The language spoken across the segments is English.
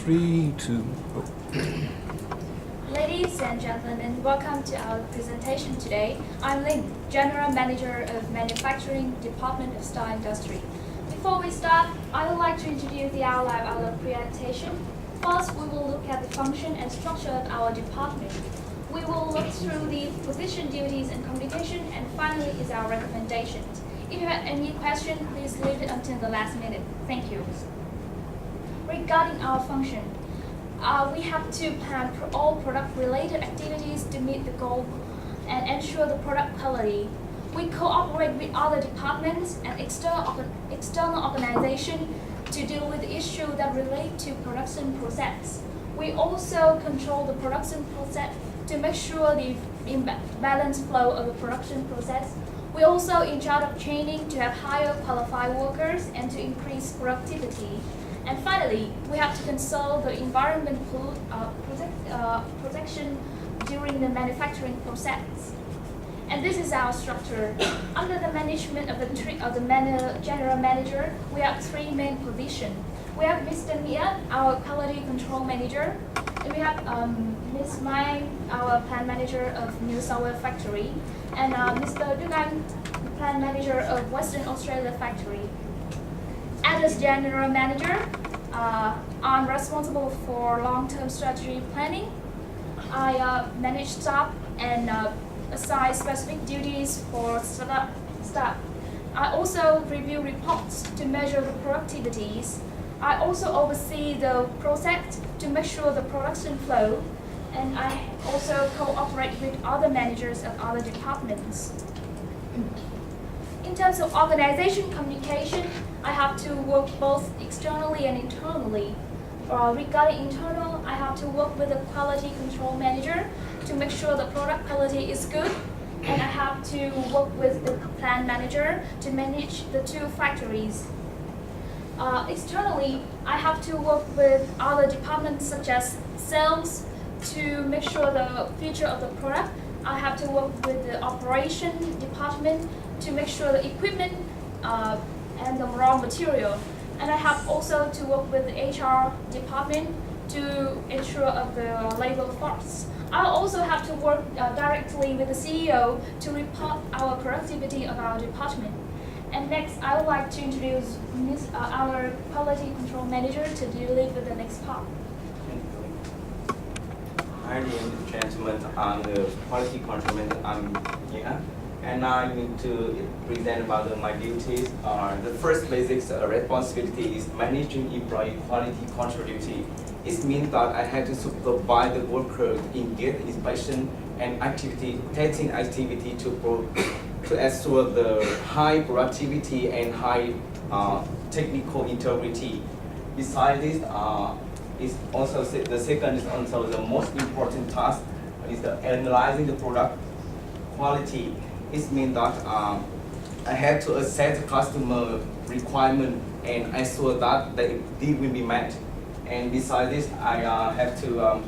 Three, two, go. Ladies and gentlemen, welcome to our presentation today. I'm Lin, General Manager of Manufacturing Department of Style Industry. Before we start, I would like to introduce the outline of our presentation. First, we will look at the function and structure of our department. We will look through the position, duties, and communication, and finally is our recommendations. If you have any questions, please leave it until the last minute. Thank you. Regarding our function, we have to plan all product-related activities to meet the goal and ensure the product quality. We cooperate with other departments and external organizations to deal with issues that relate to production process. We also control the production process to make sure the balanced flow of the production process. We also in charge of training to have higher qualified workers and to increase productivity. And finally, we have to consult the environment protection during the manufacturing process. And this is our structure. Under the management of the general manager, we have three main positions. We have Mr. Mia, our quality control manager. And we have Ms. Mai, our plant manager of New South Wales factory. And Mr. Dugan, the plant manager of Western Australia factory. As general manager, I'm responsible for long-term strategy planning. I manage staff and assign specific duties for staff. I also review reports to measure the productivities. I also oversee the process to make sure the production flow, and I also cooperate with other managers of other departments. In terms of organization communication, I have to work both externally and internally. Regarding internal, I have to work with the quality control manager to make sure the product quality is good, and I have to work with the plant manager to manage the two factories. Externally, I have to work with other departments such as sales to make sure the future of the product. I have to work with the operation department to make sure the equipment and the raw material. And I have also to work with the HR department to ensure of the labor force. I also have to work directly with the CEO to report our productivity of our department. And next, I would like to introduce our quality control manager to deal with the next part. Hi, ladies and gentlemen. I'm the quality control manager. I'm here, and I need to present about my duties. The first basic responsibility is managing employee quality control duty. It means that I have to supervise the workers in gate inspection and testing activity to ensure the high productivity and high technical integrity. Besides this, is also the second is also the most important task is the analyzing the product quality. It means that I have to assess the customer requirement and ensure that they will be met. And besides this, I have to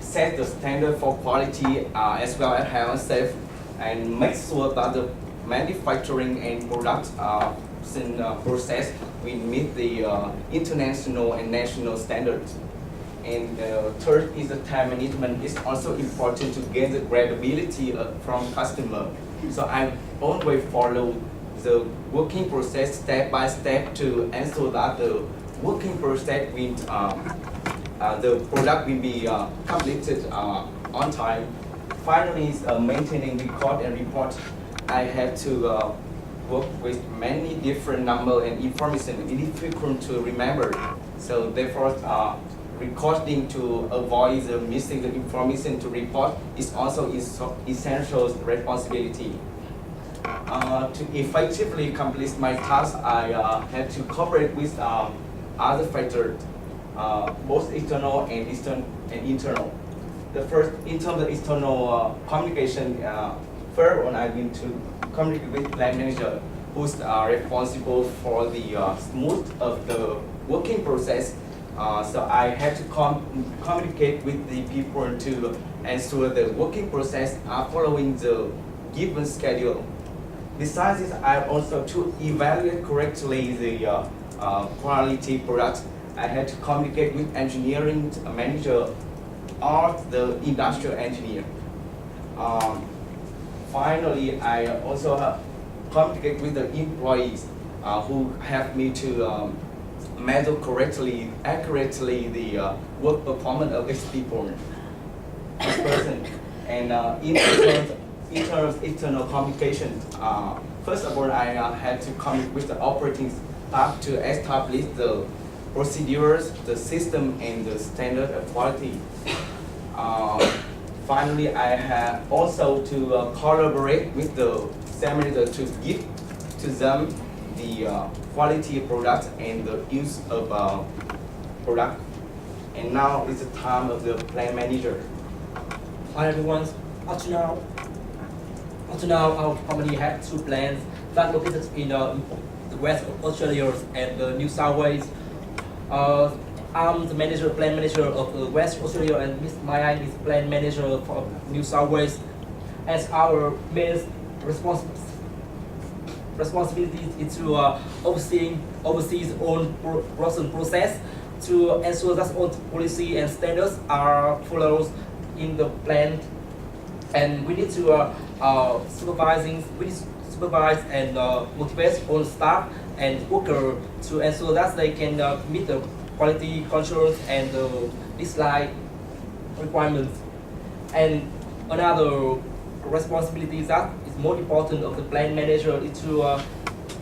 set the standard for quality as well as health and safety, and make sure that the manufacturing and product process will meet the international and national standards. And third is the time management. It's also important to gain the credibility from customer. So I always follow the working process step by step to ensure that the working process will the product will be completed on time. Finally, is maintaining record and report. I have to work with many different number and information. It is frequent to remember. So therefore, recording to avoid the missing the information to report is also essential responsibility. To effectively complete my task, I have to cooperate with other factors, both external and internal. The first, in terms of external communication, first one I need to communicate with plant manager, who's responsible for the smooth of the working process. So I have to communicate with the people to ensure the working process are following the given schedule. Besides this, I also to evaluate correctly the quality products. I had to communicate with engineering manager or the industrial engineer. Finally, I also communicate with the employees who help me to measure correctly, accurately the work performance of each people, each person. And in terms of internal communication, first of all, I had to communicate with the operating staff to establish the procedures, the system, and the standard of quality. Finally, I had also to collaborate with the seminar to give to them the quality product and the use of product. And now is the time of the plant manager. Hi everyone. Up to now, our company has two plants that located in the West of Australia and New South Wales. I'm the plant manager of West Australia, and Miss Maya is plant manager for New South Wales. As our main responsibility is to oversee own production process to ensure that all policy and standards are followed in the plant, and we need to supervise and motivate all staff and workers to ensure that they can meet the quality controls and design requirements. And another responsibility that is more important of the plant manager is to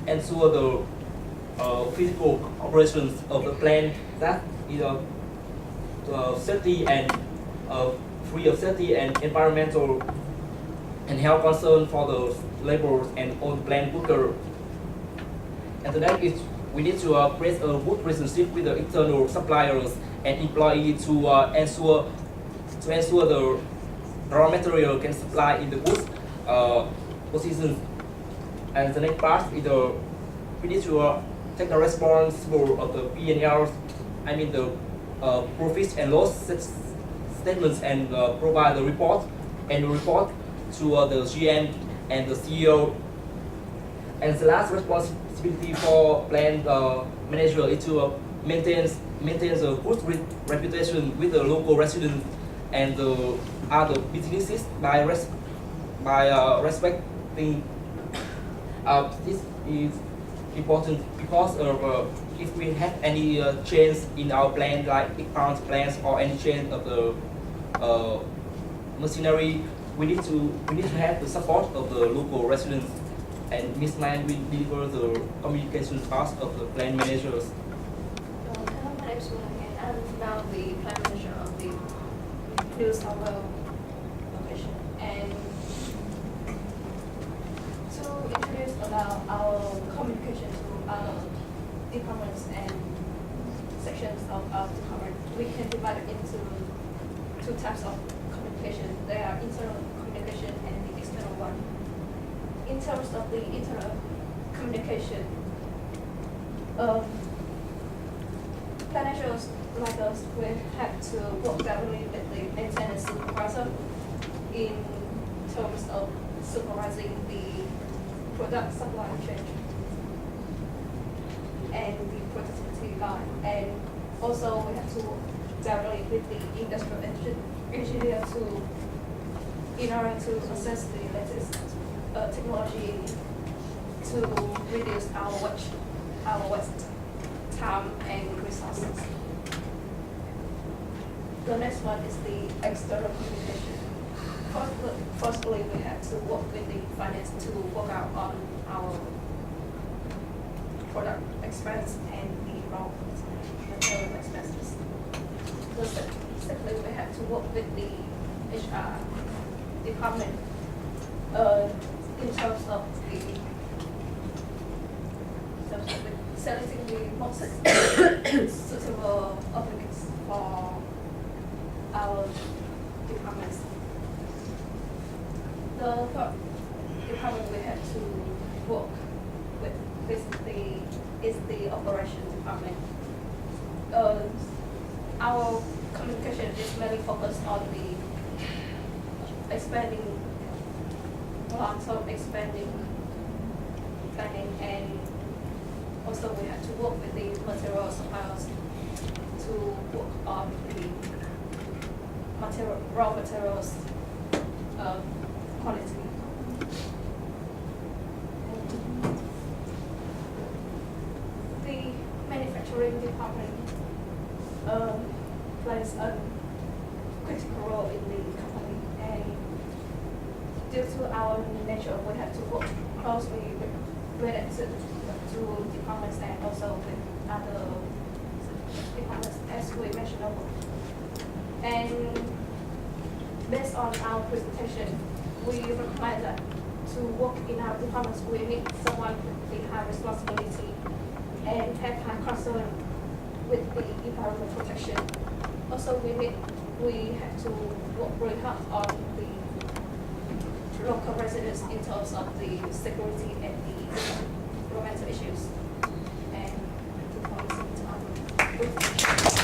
ensure the physical operations of the plant that is safety and free of safety and environmental and health concern for the laborers and on plant worker. And the next is we need to create a good relationship with the external suppliers and employees to ensure the raw material can supply in the good positions. And the next part is we need to take the responsible of the P&Ls, I mean the profits and loss statements, and provide the report to the GM and the CEO. And the last responsibility for plant manager is to maintain a good reputation with the local residents and the other businesses by respecting. This is important because if we have any change in our plant, like plant plants or any change of the machinery, we need to have the support of the local residents, and Miss Man will deliver the communication part of the plant managers. Hello, my name is Freemake, and I'm now the plant manager of the New South Wales location. And to introduce about our communication to other departments and sections of our department, we can divide it into two types of communication. There are internal communication and the external one. In terms of the internal communication, managers like us will have to work directly with the maintenance supervisor in terms of supervising the product supply chain and the productivity line. And also we have to work directly with the industrial engineer in order to assess the latest technology to reduce our waste time and resources. The next one is the external communication. Firstly, we have to work with the finance to work out on our product expense and the raw material expenses. Secondly, we have to work with the HR department in terms of selecting the most suitable applicants for our departments. The third department we have to work with basically is the operation department. Our communication is mainly focused on the expanding, long-term expanding planning, and also we have to work with the material suppliers work on the raw materials quality. The manufacturing department plays a critical role in the company, and due to our nature, we have to work closely with it to departments and also with other departments, as we mentioned above. And based on our presentation, we recommend that to work in our departments, we need someone with high responsibility and have high concern with the environmental protection. Also, we have to work really hard on the local residents in terms of the security and the environmental issues. And to policy to other.